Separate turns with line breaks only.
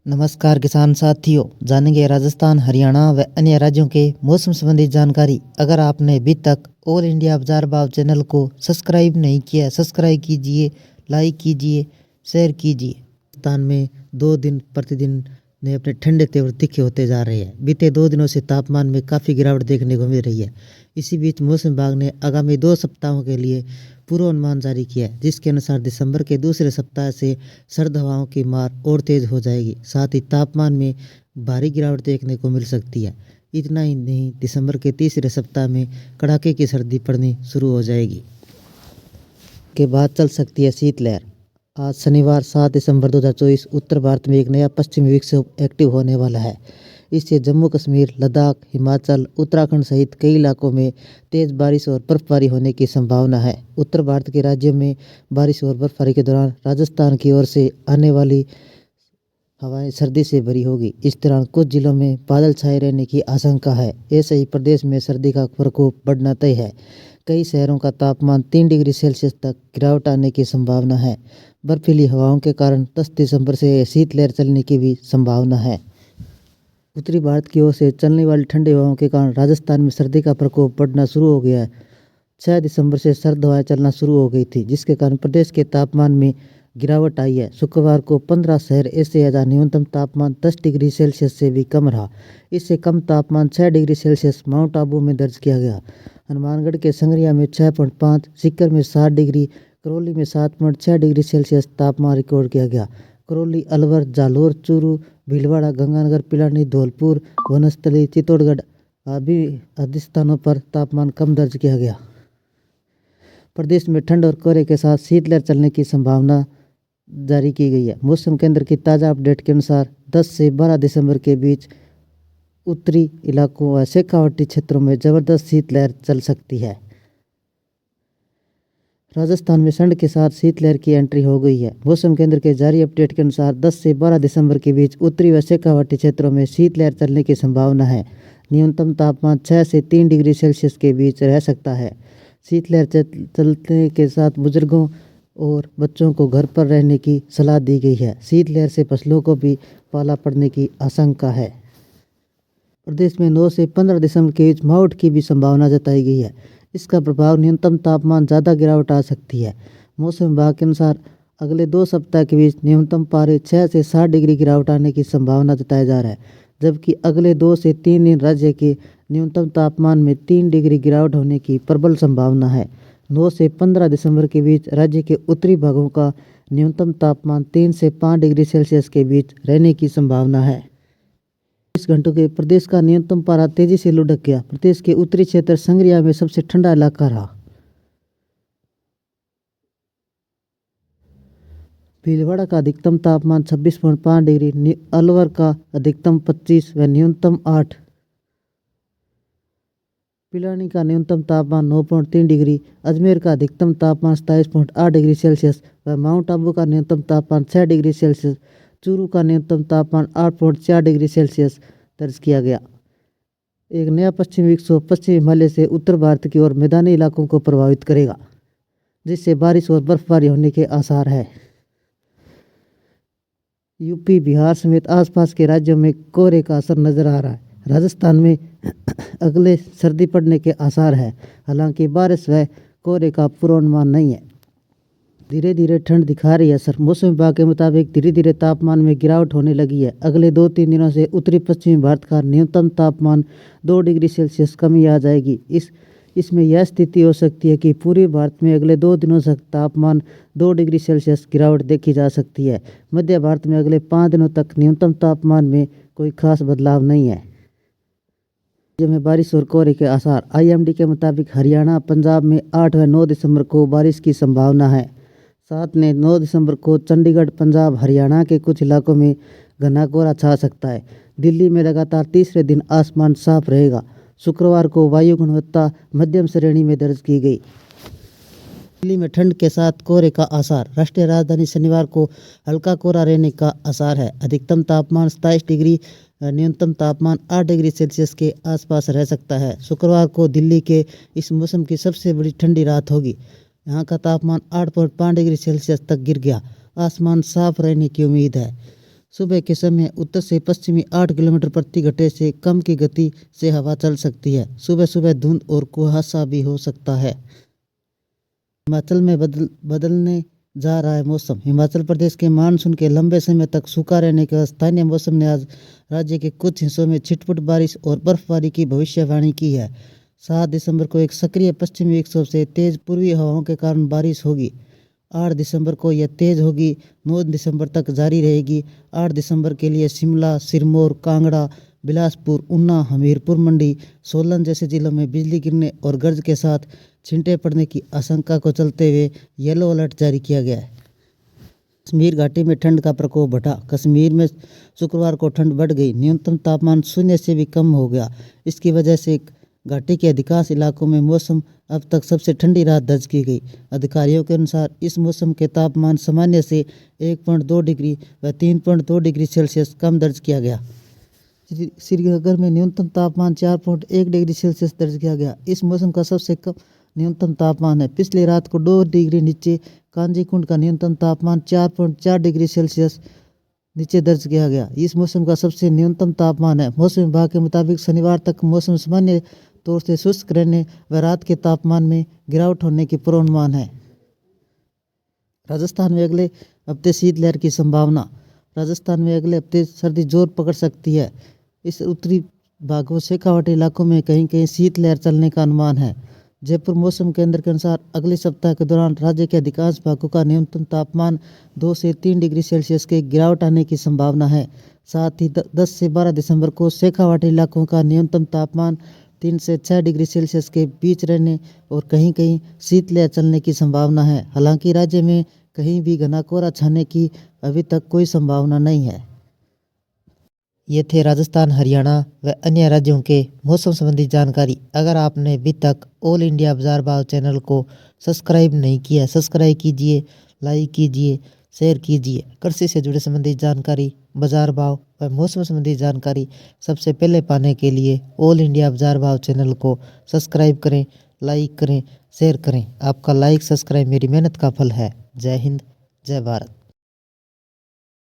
नमस्कार किसान साथियों, जानेंगे राजस्थान, हरियाणा व अन्य राज्यों के मौसम संबंधी जानकारी। अगर आपने अभी तक ऑल इंडिया बाजार भाव चैनल को सब्सक्राइब नहीं किया है, सब्सक्राइब कीजिए, लाइक कीजिए, शेयर कीजिए। राजस्थान में 2 दिन प्रतिदिन ने अपने ठंडे तेवर तीखे होते जा रहे हैं। बीते 2 दिनों से तापमान में काफ़ी गिरावट देखने को मिल रही है। इसी बीच मौसम विभाग ने आगामी 2 सप्ताहों के लिए पूर्वानुमान जारी किया है, जिसके अनुसार दिसंबर के दूसरे सप्ताह से सर्द हवाओं की मार और तेज हो जाएगी। साथ ही तापमान में भारी गिरावट देखने को मिल सकती है। इतना ही नहीं, दिसंबर के तीसरे सप्ताह में कड़ाके की सर्दी पड़नी शुरू हो जाएगी। के बाद चल सकती है शीतलहर। आज शनिवार 7 दिसंबर 2024 उत्तर भारत में एक नया पश्चिमी विक्षोभ एक्टिव होने वाला है। इससे जम्मू कश्मीर, लद्दाख, हिमाचल, उत्तराखंड सहित कई इलाकों में तेज बारिश और बर्फबारी होने की संभावना है। उत्तर भारत के राज्यों में बारिश और बर्फबारी के दौरान राजस्थान की ओर से आने वाली हवाएं सर्दी से भरी होगी। इस दौरान कुछ जिलों में बादल छाए रहने की आशंका है। ऐसे ही प्रदेश में सर्दी का प्रकोप बढ़ना तय है। कई शहरों का तापमान 3 डिग्री सेल्सियस तक गिरावट आने की संभावना है। बर्फीली हवाओं के कारण 10 दिसंबर से शीतलहर चलने की भी संभावना है। उत्तरी भारत की ओर से चलने वाली ठंडी हवाओं के कारण राजस्थान में सर्दी का प्रकोप बढ़ना शुरू हो गया है। 6 दिसंबर से सर्द हवाएं चलना शुरू हो गई थी, जिसके कारण प्रदेश के तापमान में गिरावट आई है। शुक्रवार को 15 शहर ऐसे हैं जहां न्यूनतम तापमान 10 डिग्री सेल्सियस से भी कम रहा। इससे कम तापमान 6 डिग्री सेल्सियस माउंट आबू में दर्ज किया गया। हनुमानगढ़ के संगरिया में 6.5, सीकर में 7 डिग्री, करौली में 7.6 डिग्री सेल्सियस तापमान रिकॉर्ड किया गया। करौली, अलवर, जालोर, चूरू, भीलवाड़ा, गंगानगर, पिलानी, धौलपुर, वनस्थली, चित्तौड़गढ़ आदि स्थानों पर तापमान कम दर्ज किया गया। प्रदेश में ठंड और कोहरे के साथ शीतलहर चलने की संभावना जारी की गई है। मौसम केंद्र की ताज़ा अपडेट के अनुसार 10 से 12 दिसंबर के बीच उत्तरी इलाकों व शेखावाटी क्षेत्रों में जबरदस्त शीतलहर चल सकती है। राजस्थान में ठंड के साथ शीतलहर की एंट्री हो गई है। मौसम केंद्र के जारी अपडेट के अनुसार 10 से 12 दिसंबर के बीच उत्तरी व शेखावाटी क्षेत्रों में शीतलहर चलने की संभावना है। न्यूनतम तापमान 6 से 3 डिग्री सेल्सियस के बीच रह सकता है। शीतलहर चलने के साथ बुजुर्गों और बच्चों को घर पर रहने की सलाह दी गई है। शीतलहर से फसलों को भी पाला पड़ने की आशंका है। प्रदेश में 9 से 15 दिसंबर के बीच मावठ की भी संभावना जताई गई है। इसका प्रभाव न्यूनतम तापमान ज़्यादा गिरावट आ सकती है। मौसम विभाग के अनुसार अगले 2 सप्ताह के बीच न्यूनतम पारे 6 से 7 डिग्री गिरावट आने की संभावना जताया जा रहा है, जबकि अगले 2 से 3 दिन राज्य के न्यूनतम तापमान में 3 डिग्री गिरावट होने की प्रबल संभावना है। 9 से 15 दिसंबर के बीच राज्य के उत्तरी भागों का न्यूनतम तापमान 3 से 5 डिग्री सेल्सियस के बीच रहने की संभावना है। 20 घंटों के प्रदेश का न्यूनतम पारा तेजी से लुढ़क गया। प्रदेश के उत्तरी क्षेत्र संगरिया में सबसे ठंडा इलाका रहा। भीलवाड़ा का अधिकतम तापमान 26.5 डिग्री, अलवर का अधिकतम 25 व न्यूनतम 8, पिलानी का न्यूनतम तापमान 9.3 डिग्री, अजमेर का अधिकतम तापमान 27.8 डिग्री सेल्सियस व माउंट आबू का न्यूनतम तापमान 6 डिग्री सेल्सियस, चूरू का न्यूनतम तापमान 8.4 डिग्री सेल्सियस दर्ज किया गया। एक नया पश्चिमी विक्षोभ पश्चिम हिमालय से उत्तर भारत की ओर मैदानी इलाकों को प्रभावित करेगा, जिससे बारिश और बर्फबारी होने के आसार है। यूपी, बिहार समेत आसपास के राज्यों में कोहरे का असर नजर आ रहा है। राजस्थान में अगले सर्दी पड़ने के आसार है, हालांकि बारिश व कोहरे का पूर्वानुमान नहीं है। धीरे धीरे ठंड दिखा रही है असर। मौसम विभाग के मुताबिक धीरे धीरे तापमान में गिरावट होने लगी है। अगले 2-3 दिनों से उत्तरी पश्चिमी भारत का न्यूनतम तापमान 2 डिग्री सेल्सियस कमी आ जाएगी। इसमें यह स्थिति हो सकती है कि पूर्वी भारत में अगले 2 दिनों तक तापमान 2 डिग्री सेल्सियस गिरावट देखी जा सकती है। मध्य भारत में अगले 5 दिनों तक न्यूनतम तापमान में कोई खास बदलाव नहीं है। राज्य में बारिश और कोहरे के आसार। IMD के मुताबिक हरियाणा, पंजाब में 8 व 9 दिसंबर को बारिश की संभावना है। साथ में 9 दिसंबर को चंडीगढ़, पंजाब, हरियाणा के कुछ इलाकों में घना कोहरा छा सकता है। दिल्ली में लगातार तीसरे दिन आसमान साफ रहेगा। शुक्रवार को वायु गुणवत्ता मध्यम श्रेणी में दर्ज की गई। दिल्ली में ठंड के साथ कोहरे का आसार। राष्ट्रीय राजधानी शनिवार को हल्का कोहरा रहने का आसार है। अधिकतम तापमान 27 डिग्री, न्यूनतम तापमान 8 डिग्री सेल्सियस के आसपास रह सकता है। शुक्रवार को दिल्ली के इस मौसम की सबसे बड़ी ठंडी रात होगी। यहाँ का तापमान 8.5 डिग्री सेल्सियस तक गिर गया। आसमान साफ रहने की उम्मीद है।
सुबह के समय उत्तर से पश्चिमी 8 किलोमीटर प्रति घंटे से कम की गति से हवा चल सकती है। सुबह सुबह धुंध और कुहासा भी हो सकता है। हिमाचल में बदलने जा रहा है मौसम। हिमाचल प्रदेश के मानसून के लंबे समय तक सूखा रहने के बाद स्थानीय मौसम ने आज राज्य के कुछ हिस्सों में छिटपुट बारिश और बर्फबारी की भविष्यवाणी की है। 7 दिसंबर को एक सक्रिय पश्चिमी विक्षोभ से तेज पूर्वी हवाओं के कारण बारिश होगी। 8 दिसंबर को यह तेज होगी, 9 दिसंबर तक जारी रहेगी। 8 दिसंबर के लिए शिमला, सिरमौर, कांगड़ा, बिलासपुर, ऊना, हमीरपुर मंडी, सोलन जैसे जिलों में बिजली गिरने और गरज के साथ छींटे पड़ने की आशंका को चलते हुए येलो अलर्ट जारी किया गया है। कश्मीर घाटी में ठंड का प्रकोप बढ़ा। कश्मीर में शुक्रवार को ठंड बढ़ गई। न्यूनतम तापमान 0 से भी कम हो गया। इसकी वजह से घाटी के अधिकांश इलाकों में मौसम अब तक सबसे ठंडी रात दर्ज की गई। अधिकारियों के अनुसार इस मौसम के तापमान सामान्य से 1.2 डिग्री व 3.2 डिग्री सेल्सियस कम दर्ज किया गया। श्रीनगर में न्यूनतम तापमान 4.1 डिग्री सेल्सियस दर्ज किया गया। इस मौसम का सबसे कम न्यूनतम तापमान है। पिछली रात को 2 डिग्री नीचे कांजीकुंड का न्यूनतम तापमान 4.4 डिग्री सेल्सियस नीचे दर्ज किया गया। इस मौसम का सबसे न्यूनतम तापमान है। मौसम विभाग के मुताबिक शनिवार तक मौसम सामान्य तौर से शुष्क रहने व रात के तापमान में गिरावट होने की पूर्वानुमान है। राजस्थान में अगले हफ्ते शीतलहर की संभावना। राजस्थान में अगले हफ्ते सर्दी जोर पकड़ सकती है। इस उत्तरी भागों शेखावाटी इलाकों में कहीं कहीं शीतलहर चलने का अनुमान है। जयपुर मौसम केंद्र के अनुसार अगले सप्ताह के दौरान राज्य के अधिकांश भागों का न्यूनतम तापमान 2 से 3 डिग्री सेल्सियस के गिरावट आने की संभावना है। साथ ही 10 से 12 दिसंबर को शेखावाटी इलाकों का न्यूनतम तापमान 3 से 6 डिग्री सेल्सियस के बीच रहने और कहीं कहीं शीतलहर चलने की संभावना है। हालांकि राज्य में कहीं भी घना कोहरा छाने की अभी तक कोई संभावना नहीं है।
ये थे राजस्थान, हरियाणा व अन्य राज्यों के मौसम संबंधी जानकारी। अगर आपने अभी तक ऑल इंडिया बाजार भाव चैनल को सब्सक्राइब नहीं किया, सब्सक्राइब कीजिए, लाइक कीजिए, शेयर कीजिए। कृषि से जुड़े संबंधी जानकारी, बाजार भाव व मौसम संबंधी जानकारी सबसे पहले पाने के लिए ऑल इंडिया बाजार भाव चैनल को सब्सक्राइब करें, लाइक करें, शेयर करें। आपका लाइक सब्सक्राइब मेरी मेहनत का फल है। जय हिंद, जय भारत।